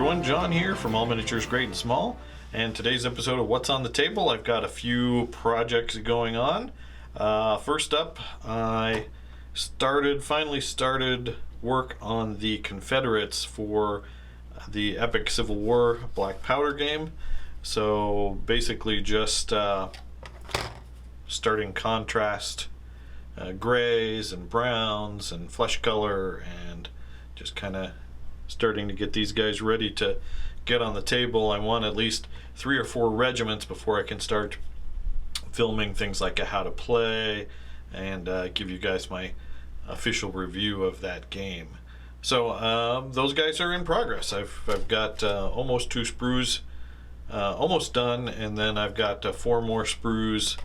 everyone, John here from All Miniatures Great and Small, and today's episode of What's on the Table, I've got a few projects going on. First up, I finally started work on the Confederates for the Epic Civil War Black Powder game. So basically just starting contrast grays and browns and flesh color, and just kind of starting to get these guys ready to get on the table. I want at least 3 or 4 regiments before I can start filming things like a how to play and give you guys my official review of that game. So those guys are in progress. I've got almost 2 sprues almost done, and then I've got 4 more sprues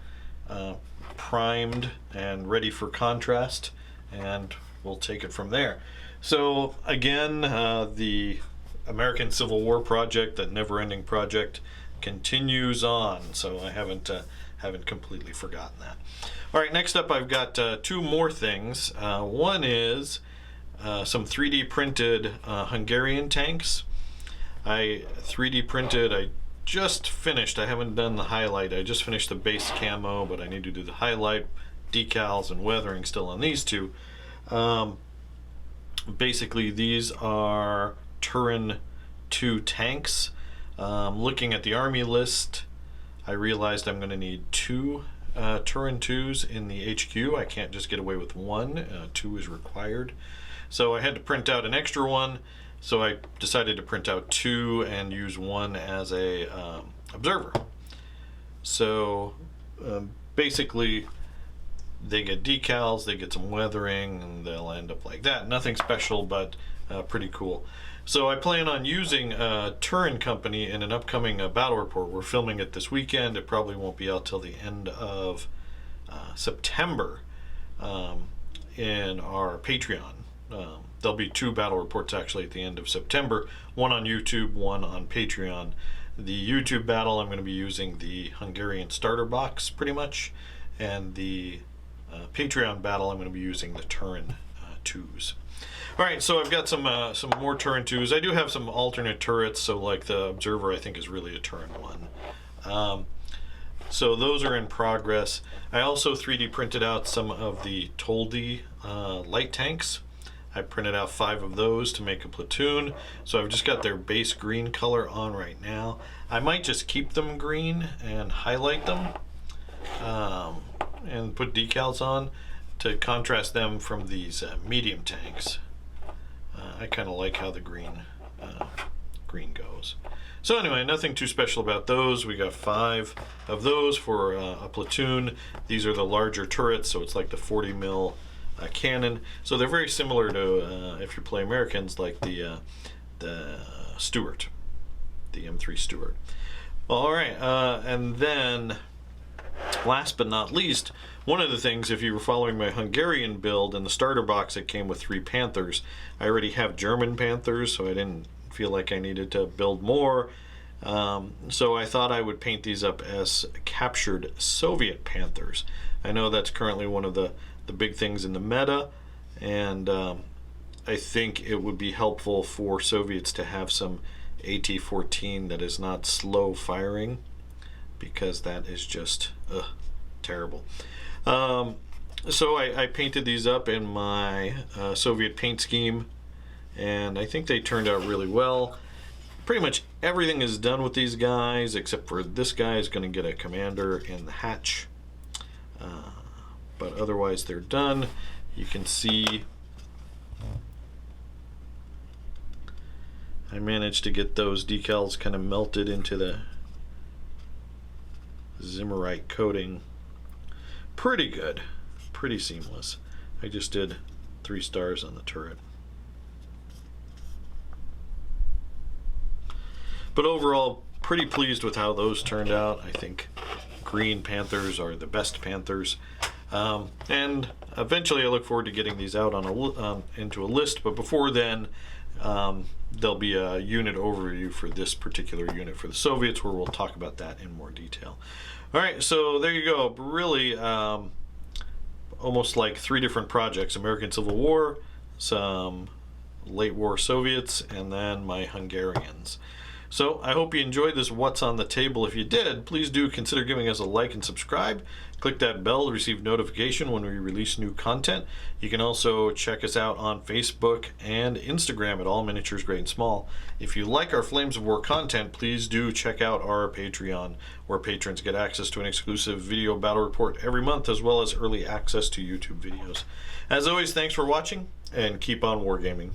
primed and ready for contrast, and we'll take it from there. So again, the American Civil War project, that never-ending project, continues on. So I haven't completely forgotten that. All right, next up I've got 2 more things. One is some 3D printed Hungarian tanks. I 3D printed. I just finished. I haven't done the highlight. I just finished the base camo, but I need to do the highlight, decals, and weathering still on these 2. Basically, these are Turin 2 tanks. Looking at the army list, I realized I'm going to need 2 Turin 2s in the HQ. I can't just get away with 1. 2 is required. So I had to print out an extra one. So I decided to print out 2 and use 1 as a observer. So basically, they get decals, they get some weathering, and they'll end up like that. Nothing special, but pretty cool. So I plan on using Turin Company in an upcoming battle report. We're filming it this weekend. It probably won't be out till the end of September in our Patreon. There'll be 2 battle reports actually at the end of September, one on YouTube, one on Patreon. The YouTube battle, I'm going to be using the Hungarian starter box pretty much, and the Patreon battle, I'm going to be using the Turin 2s. All right, so I've got some more Turin 2s. I do have some alternate turrets, so like the Observer I think is really a Turin 1. So those are in progress. I also 3D printed out some of the Toldi light tanks. I printed out 5 of those to make a platoon. So I've just got their base green color on right now. I might just keep them green and highlight them. And put decals on to contrast them from these medium tanks. I kind of like how the green goes. So anyway, nothing too special about those. We got 5 of those for a platoon. These are the larger turrets, so it's like the 40 mil cannon. So they're very similar to, if you play Americans, like the Stuart, the M3 Stuart. All right, and then last but not least, one of the things, if you were following my Hungarian build, in the starter box it came with 3 Panthers. I already have German Panthers, so I didn't feel like I needed to build more. So I thought I would paint these up as captured Soviet Panthers. I know that's currently one of the big things in the meta, and I think it would be helpful for Soviets to have some AT-14 that is not slow firing, because that is just terrible. So I painted these up in my Soviet paint scheme, and I think they turned out really well. Pretty much everything is done with these guys, except for this guy is going to get a commander in the hatch. But otherwise they're done. You can see I managed to get those decals kind of melted into the Zimmerite coating. Pretty good, pretty seamless. I just did 3 stars on the turret. But overall, pretty pleased with how those turned out. I think green Panthers are the best Panthers. And eventually I look forward to getting these out on into a list, but before then there'll be a unit overview for this particular unit for the Soviets, where we'll talk about that in more detail. All right, so there you go. Really almost like 3 different projects: American Civil War, some late war Soviets, and then my Hungarians. So I hope you enjoyed this What's on the Table. If you did, please do consider giving us a like and subscribe. Click that bell to receive notification when we release new content. You can also check us out on Facebook and Instagram at All Miniatures Great and Small. If you like our Flames of War content, please do check out our Patreon, where patrons get access to an exclusive video battle report every month, as well as early access to YouTube videos. As always, thanks for watching, and keep on wargaming.